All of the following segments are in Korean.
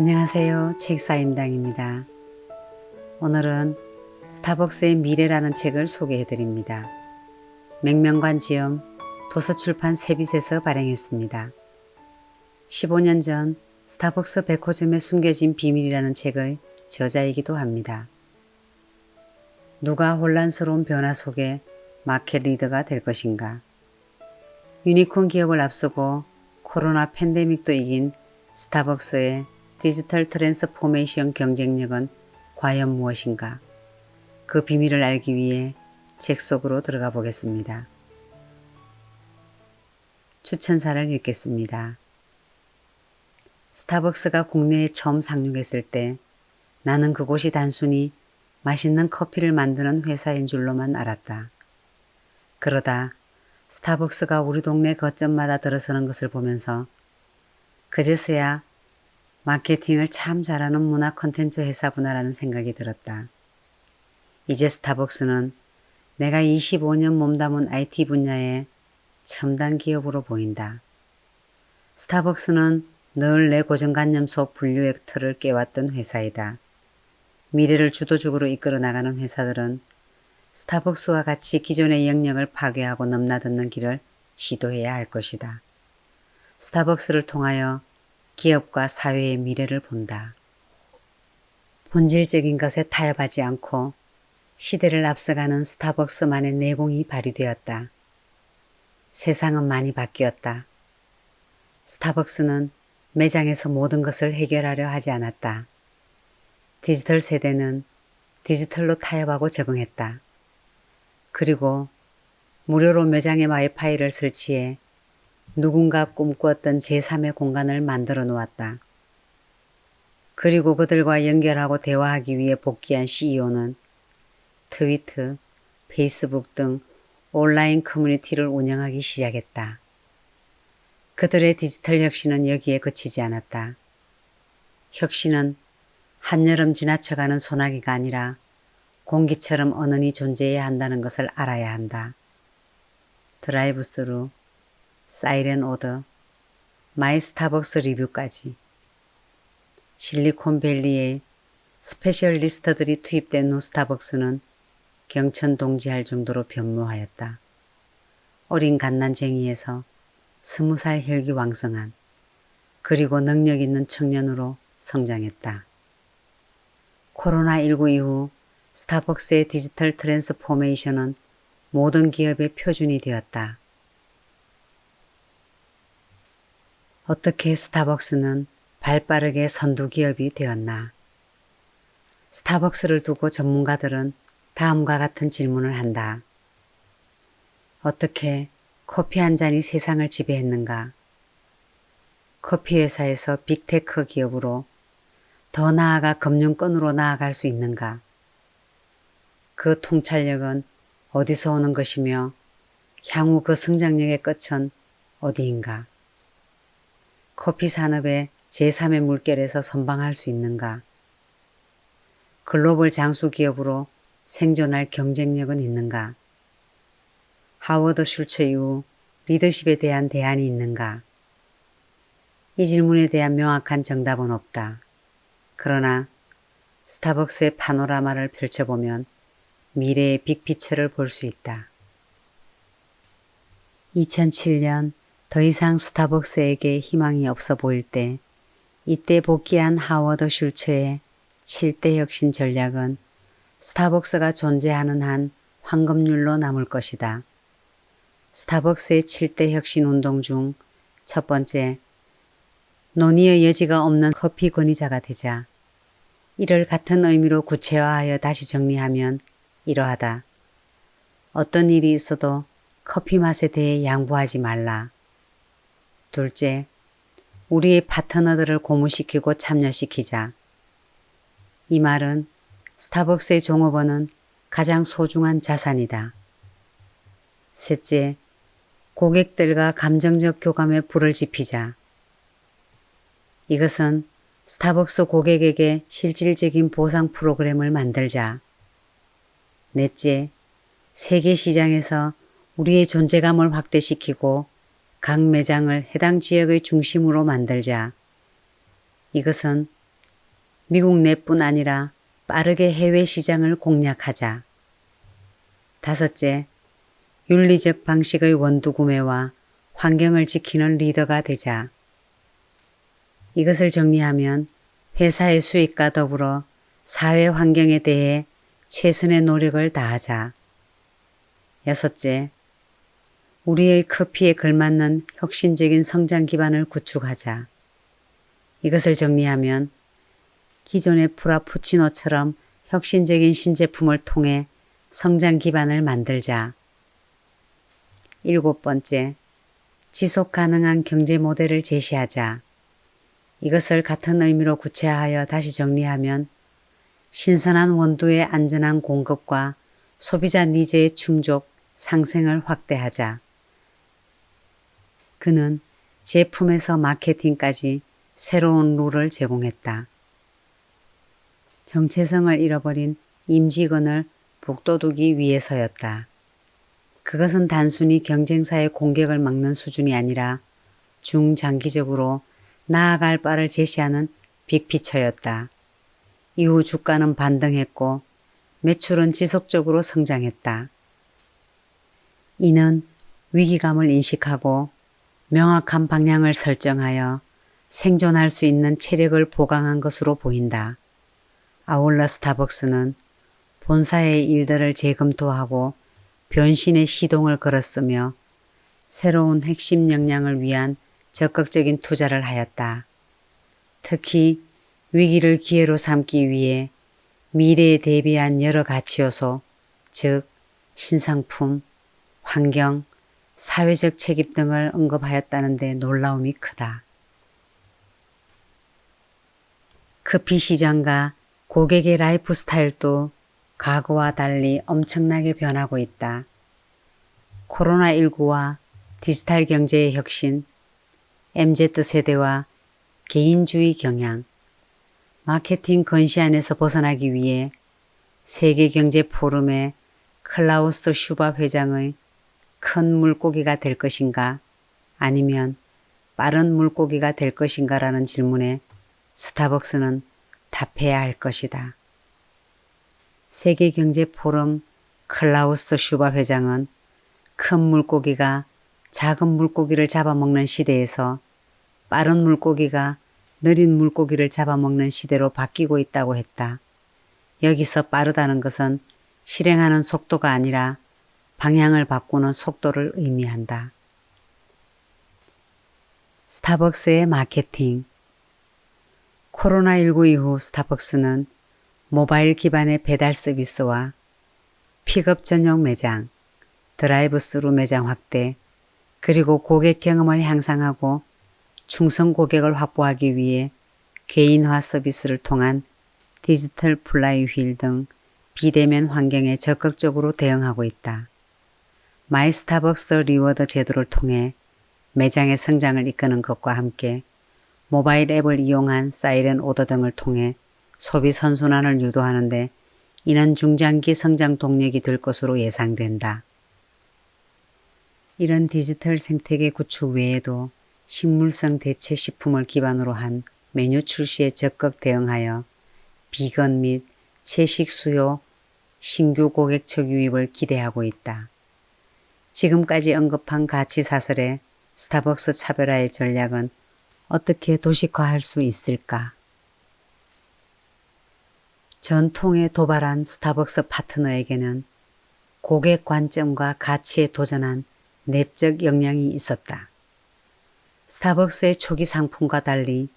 안녕하세요. 책사임당입니다. 오늘은 스타벅스의 미래라는 책을 소개해 드립니다. 맹명관 지음, 도서출판 세빛에서 발행했습니다. 15년 전 스타벅스 백호점에 숨겨진 비밀이라는 책의 저자이기도 합니다. 누가 혼란스러운 변화 속에 마켓 리더가 될 것인가? 유니콘 기업을 앞서고 코로나 팬데믹도 이긴 스타벅스의 디지털 트랜스포메이션 경쟁력은 과연 무엇인가? 그 비밀을 알기 위해 책 속으로 들어가 보겠습니다. 추천사를 읽겠습니다. 스타벅스가 국내에 처음 상륙했을 때 나는 그곳이 단순히 맛있는 커피를 만드는 회사인 줄로만 알았다. 그러다 스타벅스가 우리 동네 거점마다 들어서는 것을 보면서 그제서야 마케팅을 참 잘하는 문화 콘텐츠 회사구나라는 생각이 들었다. 이제 스타벅스는 내가 25년 몸담은 IT 분야의 첨단 기업으로 보인다. 스타벅스는 늘 내 고정관념 속 분류의 틀을 깨왔던 회사이다. 미래를 주도적으로 이끌어 나가는 회사들은 스타벅스와 같이 기존의 영역을 파괴하고 넘나드는 길을 시도해야 할 것이다. 스타벅스를 통하여 기업과 사회의 미래를 본다. 본질적인 것에 타협하지 않고 시대를 앞서가는 스타벅스만의 내공이 발휘되었다. 세상은 많이 바뀌었다. 스타벅스는 매장에서 모든 것을 해결하려 하지 않았다. 디지털 세대는 디지털로 타협하고 적응했다. 그리고 무료로 매장에 와이파이를 설치해 누군가 꿈꾸었던 제3의 공간을 만들어 놓았다. 그리고 그들과 연결하고 대화하기 위해 복귀한 CEO는 트위터, 페이스북 등 온라인 커뮤니티를 운영하기 시작했다. 그들의 디지털 혁신은 여기에 그치지 않았다. 혁신은 한여름 지나쳐가는 소나기가 아니라 공기처럼 언흔히 존재해야 한다는 것을 알아야 한다. 드라이브스루, 사이렌 오더, 마이 스타벅스 리뷰까지. 실리콘밸리에 스페셜리스트들이 투입된 후 스타벅스는 경천동지할 정도로 변모하였다. 어린 갓난쟁이에서 20살 혈기왕성한 그리고 능력 있는 청년으로 성장했다. 코로나19 이후 스타벅스의 디지털 트랜스포메이션은 모든 기업의 표준이 되었다. 어떻게 스타벅스는 발빠르게 선두기업이 되었나? 스타벅스를 두고 전문가들은 다음과 같은 질문을 한다. 어떻게 커피 한 잔이 세상을 지배했는가? 커피 회사에서 빅테크 기업으로 더 나아가 금융권으로 나아갈 수 있는가? 그 통찰력은 어디서 오는 것이며 향후 그 성장력의 끝은 어디인가? 커피 산업의 제3의 물결에서 선방할 수 있는가? 글로벌 장수 기업으로 생존할 경쟁력은 있는가? 하워드 슐처 이후 리더십에 대한 대안이 있는가? 이 질문에 대한 명확한 정답은 없다. 그러나 스타벅스의 파노라마를 펼쳐보면 미래의 빅피처를 볼 수 있다. 2007년 더 이상 스타벅스에게 희망이 없어 보일 때 이때 복귀한 하워드 슐처의 7대 혁신 전략은 스타벅스가 존재하는 한 황금률로 남을 것이다. 스타벅스의 7대 혁신 운동 중 첫 번째, 논의의 여지가 없는 커피 권위자가 되자. 이를 같은 의미로 구체화하여 다시 정리하면 이러하다. 어떤 일이 있어도 커피 맛에 대해 양보하지 말라. 둘째, 우리의 파트너들을 고무시키고 참여시키자. 이 말은 스타벅스의 종업원은 가장 소중한 자산이다. 셋째, 고객들과 감정적 교감에 불을 지피자. 이것은 스타벅스 고객에게 실질적인 보상 프로그램을 만들자. 넷째, 세계 시장에서 우리의 존재감을 확대시키고 각 매장을 해당 지역의 중심으로 만들자. 이것은 미국 내뿐 아니라 빠르게 해외 시장을 공략하자. 5째, 윤리적 방식의 원두 구매와 환경을 지키는 리더가 되자. 이것을 정리하면 회사의 수익과 더불어 사회 환경에 대해 최선의 노력을 다하자. 6째, 우리의 커피에 걸맞는 혁신적인 성장 기반을 구축하자. 이것을 정리하면 기존의 프라푸치노처럼 혁신적인 신제품을 통해 성장 기반을 만들자. 7번째, 지속 가능한 경제 모델을 제시하자. 이것을 같은 의미로 구체화하여 다시 정리하면 신선한 원두의 안전한 공급과 소비자 니즈의 충족, 상생을 확대하자. 그는 제품에서 마케팅까지 새로운 룰을 제공했다. 정체성을 잃어버린 임직원을 북돋우기 위해서였다. 그것은 단순히 경쟁사의 공격을 막는 수준이 아니라 중장기적으로 나아갈 바를 제시하는 빅피처였다. 이후 주가는 반등했고 매출은 지속적으로 성장했다. 이는 위기감을 인식하고 명확한 방향을 설정하여 생존할 수 있는 체력을 보강한 것으로 보인다. 아울러 스타벅스는 본사의 일들을 재검토하고 변신의 시동을 걸었으며 새로운 핵심 역량을 위한 적극적인 투자를 하였다. 특히 위기를 기회로 삼기 위해 미래에 대비한 여러 가치 요소, 즉 신상품, 환경, 사회적 책임 등을 언급하였다는 데 놀라움이 크다. 커피 시장과 고객의 라이프 스타일도 과거와 달리 엄청나게 변하고 있다. 코로나19와 디지털 경제의 혁신, MZ세대와 개인주의 경향, 마케팅 건시안에서 벗어나기 위해 세계경제포럼의 클라우스 슈밥 회장의 큰 물고기가 될 것인가 아니면 빠른 물고기가 될 것인가라는 질문에 스타벅스는 답해야 할 것이다. 세계경제포럼 클라우스 슈밥 회장은 큰 물고기가 작은 물고기를 잡아먹는 시대에서 빠른 물고기가 느린 물고기를 잡아먹는 시대로 바뀌고 있다고 했다. 여기서 빠르다는 것은 실행하는 속도가 아니라 방향을 바꾸는 속도를 의미한다. 스타벅스의 마케팅. 코로나19 이후 스타벅스는 모바일 기반의 배달 서비스와 픽업 전용 매장, 드라이브 스루 매장 확대, 그리고 고객 경험을 향상하고 충성 고객을 확보하기 위해 개인화 서비스를 통한 디지털 플라이휠 등 비대면 환경에 적극적으로 대응하고 있다. 마이 스타벅스 리워드 제도를 통해 매장의 성장을 이끄는 것과 함께 모바일 앱을 이용한 사이렌 오더 등을 통해 소비 선순환을 유도하는 데 이는 중장기 성장 동력이 될 것으로 예상된다. 이런 디지털 생태계 구축 외에도 식물성 대체 식품을 기반으로 한 메뉴 출시에 적극 대응하여 비건 및 채식 수요 신규 고객층 유입을 기대하고 있다. 지금까지 언급한 가치 사설의 스타벅스 차별화의 전략은 어떻게 도식화할 수 있을까? 전통에 도발한 스타벅스 파트너에게는 고객 관점과 가치에 도전한 내적 역량이 있었다. 스타벅스의 초기 상품과 달리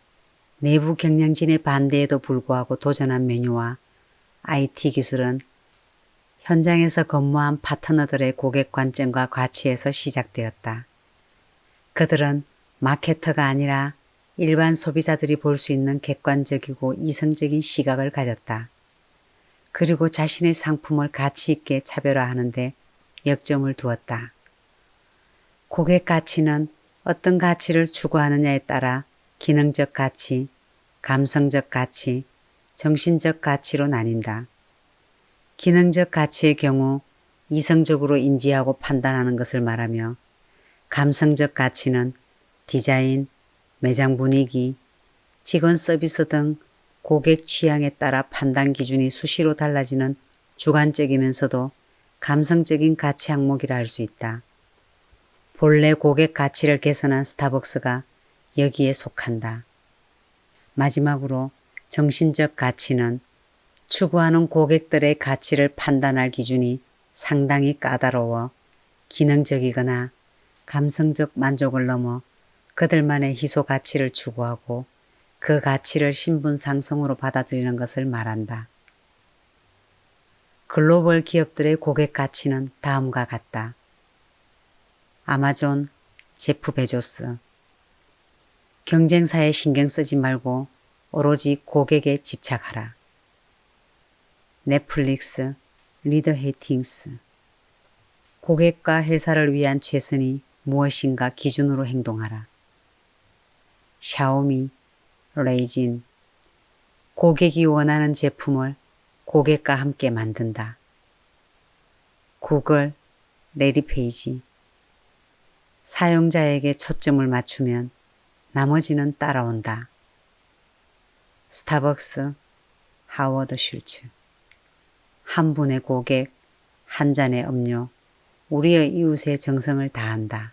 내부 경영진의 반대에도 불구하고 도전한 메뉴와 IT 기술은 현장에서 근무한 파트너들의 고객 관점과 가치에서 시작되었다. 그들은 마케터가 아니라 일반 소비자들이 볼 수 있는 객관적이고 이성적인 시각을 가졌다. 그리고 자신의 상품을 가치 있게 차별화하는 데 역점을 두었다. 고객 가치는 어떤 가치를 추구하느냐에 따라 기능적 가치, 감성적 가치, 정신적 가치로 나뉜다. 기능적 가치의 경우 이성적으로 인지하고 판단하는 것을 말하며 감성적 가치는 디자인, 매장 분위기, 직원 서비스 등 고객 취향에 따라 판단 기준이 수시로 달라지는 주관적이면서도 감성적인 가치 항목이라 할 수 있다. 본래 고객 가치를 개선한 스타벅스가 여기에 속한다. 마지막으로 정신적 가치는 추구하는 고객들의 가치를 판단할 기준이 상당히 까다로워 기능적이거나 감성적 만족을 넘어 그들만의 희소 가치를 추구하고 그 가치를 신분 상승으로 받아들이는 것을 말한다. 글로벌 기업들의 고객 가치는 다음과 같다. 아마존, 제프 베조스. 경쟁사에 신경 쓰지 말고 오로지 고객에 집착하라. 넷플릭스, 리드 헤이팅스. 고객과 회사를 위한 최선이 무엇인가 기준으로 행동하라. 샤오미, 레이진. 고객이 원하는 제품을 고객과 함께 만든다. 구글, 레리 페이지. 사용자에게 초점을 맞추면 나머지는 따라온다. 스타벅스, 하워드 슐츠. 한 분의 고객, 한 잔의 음료, 우리의 이웃의 정성을 다한다.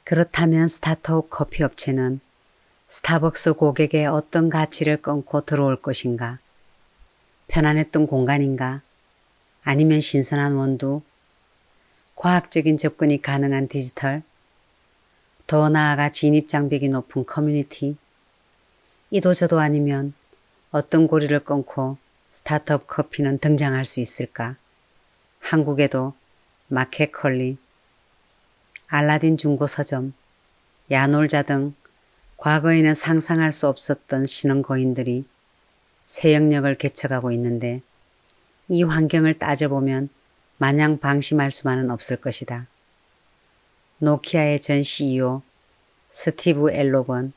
그렇다면 스타트업 커피 업체는 스타벅스 고객의 어떤 가치를 끊고 들어올 것인가? 편안했던 공간인가? 아니면 신선한 원두? 과학적인 접근이 가능한 디지털? 더 나아가 진입 장벽이 높은 커뮤니티? 이도저도 아니면 어떤 고리를 끊고 스타트업 커피는 등장할 수 있을까? 한국에도 마켓컬리, 알라딘 중고서점, 야놀자 등 과거에는 상상할 수 없었던 신흥거인들이 새 영역을 개척하고 있는데 이 환경을 따져보면 마냥 방심할 수만은 없을 것이다. 노키아의 전 CEO 스티브 엘록은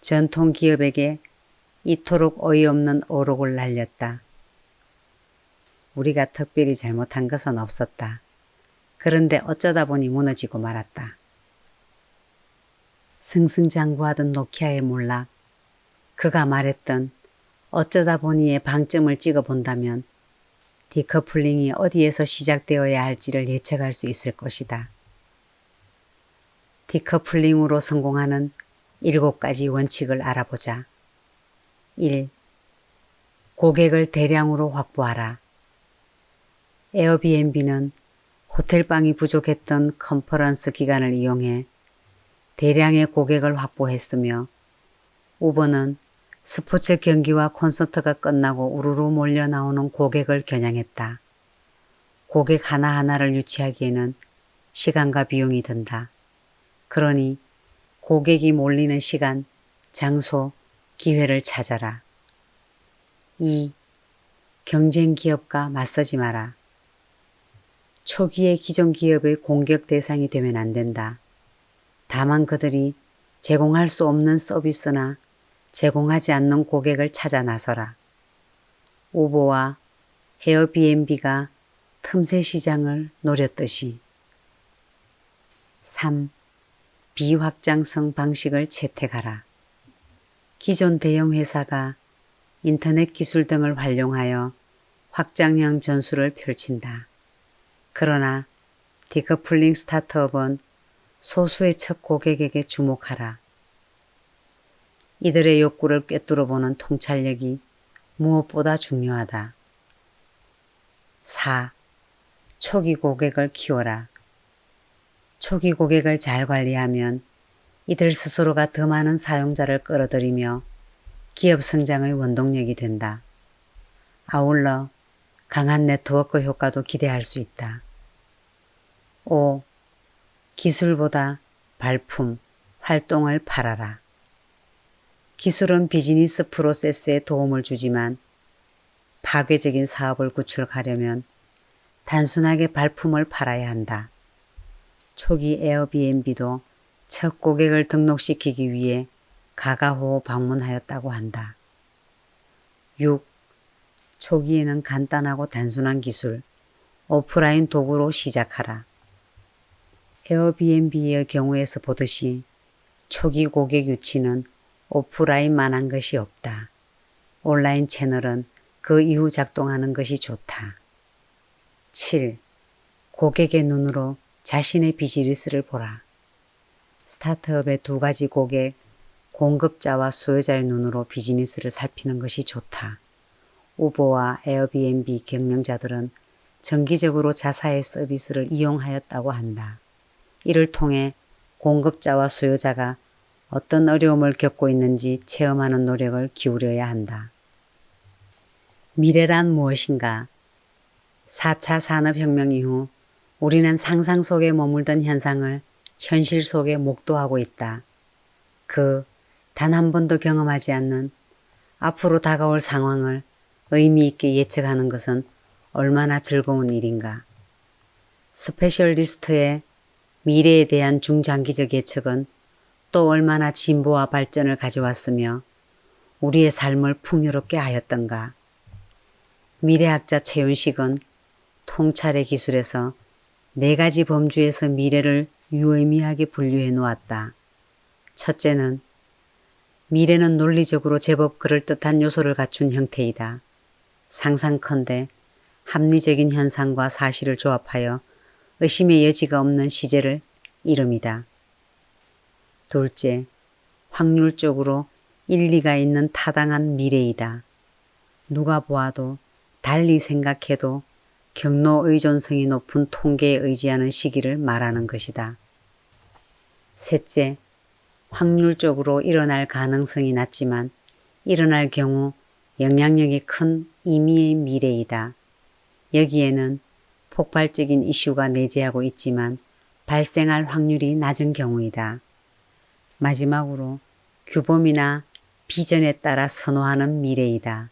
전통기업에게 이토록 어이없는 어록을 날렸다. 우리가 특별히 잘못한 것은 없었다. 그런데 어쩌다 보니 무너지고 말았다. 승승장구하던 노키아의 몰락, 그가 말했던 어쩌다 보니의 방점을 찍어본다면 디커플링이 어디에서 시작되어야 할지를 예측할 수 있을 것이다. 디커플링으로 성공하는 7가지 원칙을 알아보자. 1. 고객을 대량으로 확보하라. 에어비앤비는 호텔방이 부족했던 컨퍼런스 기간을 이용해 대량의 고객을 확보했으며 우버는 스포츠 경기와 콘서트가 끝나고 우르르 몰려 나오는 고객을 겨냥했다. 고객 하나하나를 유치하기에는 시간과 비용이 든다. 그러니 고객이 몰리는 시간, 장소, 기회를 찾아라. 2. 경쟁 기업과 맞서지 마라. 초기의 기존 기업의 공격 대상이 되면 안 된다. 다만 그들이 제공할 수 없는 서비스나 제공하지 않는 고객을 찾아 나서라. 우버와 에어비앤비가 틈새 시장을 노렸듯이. 3. 비확장성 방식을 채택하라. 기존 대형 회사가 인터넷 기술 등을 활용하여 확장형 전술을 펼친다. 그러나 디커플링 스타트업은 소수의 첫 고객에게 주목하라. 이들의 욕구를 꿰뚫어보는 통찰력이 무엇보다 중요하다. 4. 초기 고객을 키워라. 초기 고객을 잘 관리하면 이들 스스로가 더 많은 사용자를 끌어들이며 기업 성장의 원동력이 된다. 아울러 강한 네트워크 효과도 기대할 수 있다. 5. 기술보다 발품, 활동을 팔아라. 기술은 비즈니스 프로세스에 도움을 주지만 파괴적인 사업을 구축하려면 단순하게 발품을 팔아야 한다. 초기 에어비앤비도 첫 고객을 등록시키기 위해 가가호호 방문하였다고 한다. 6. 초기에는 간단하고 단순한 기술, 오프라인 도구로 시작하라. 에어비앤비의 경우에서 보듯이 초기 고객 유치는 오프라인만한 것이 없다. 온라인 채널은 그 이후 작동하는 것이 좋다. 7. 고객의 눈으로 자신의 비즈니스를 보라. 스타트업의 두 가지 고객, 공급자와 수요자의 눈으로 비즈니스를 살피는 것이 좋다. 우버와 에어비앤비 경영자들은 정기적으로 자사의 서비스를 이용하였다고 한다. 이를 통해 공급자와 수요자가 어떤 어려움을 겪고 있는지 체험하는 노력을 기울여야 한다. 미래란 무엇인가? 4차 산업혁명 이후 우리는 상상 속에 머물던 현상을 현실 속에 목도하고 있다. 단 한 번도 경험하지 않는 앞으로 다가올 상황을 의미 있게 예측하는 것은 얼마나 즐거운 일인가. 스페셜리스트의 미래에 대한 중장기적 예측은 또 얼마나 진보와 발전을 가져왔으며 우리의 삶을 풍요롭게 하였던가. 미래학자 최윤식은 통찰의 기술에서 4가지 범주에서 미래를 유의미하게 분류해 놓았다. 첫째는 미래는 논리적으로 제법 그럴듯한 요소를 갖춘 형태이다. 상상컨대 합리적인 현상과 사실을 조합하여 의심의 여지가 없는 시제를 이름이다. 둘째, 확률적으로 일리가 있는 타당한 미래이다. 누가 보아도 달리 생각해도 경로 의존성이 높은 통계에 의지하는 시기를 말하는 것이다. 셋째, 확률적으로 일어날 가능성이 낮지만 일어날 경우 영향력이 큰 임의의 미래이다. 여기에는 폭발적인 이슈가 내재하고 있지만 발생할 확률이 낮은 경우이다. 마지막으로 규범이나 비전에 따라 선호하는 미래이다.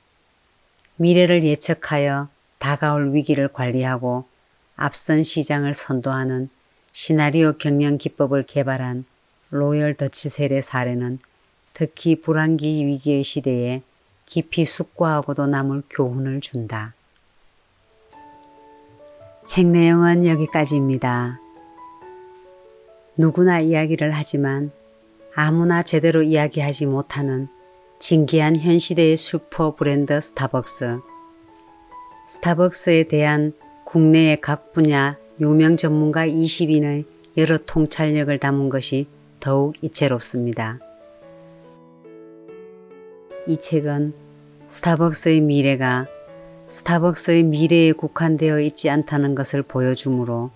미래를 예측하여 다가올 위기를 관리하고 앞선 시장을 선도하는 시나리오 경영 기법을 개발한 로열 더치셀의 사례는 특히 불황기 위기의 시대에 깊이 숙고하고도 남을 교훈을 준다. 책 내용은 여기까지입니다. 누구나 이야기를 하지만 아무나 제대로 이야기하지 못하는 진기한 현 시대의 슈퍼 브랜드 스타벅스. 스타벅스에 대한 국내의 각 분야 유명 전문가 20인의 여러 통찰력을 담은 것이 더욱 이채롭습니다. 이 책은 스타벅스의 미래가 스타벅스의 미래에 국한되어 있지 않다는 것을 보여주므로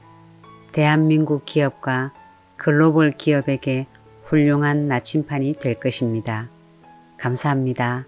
대한민국 기업과 글로벌 기업에게 훌륭한 나침판이 될 것입니다. 감사합니다.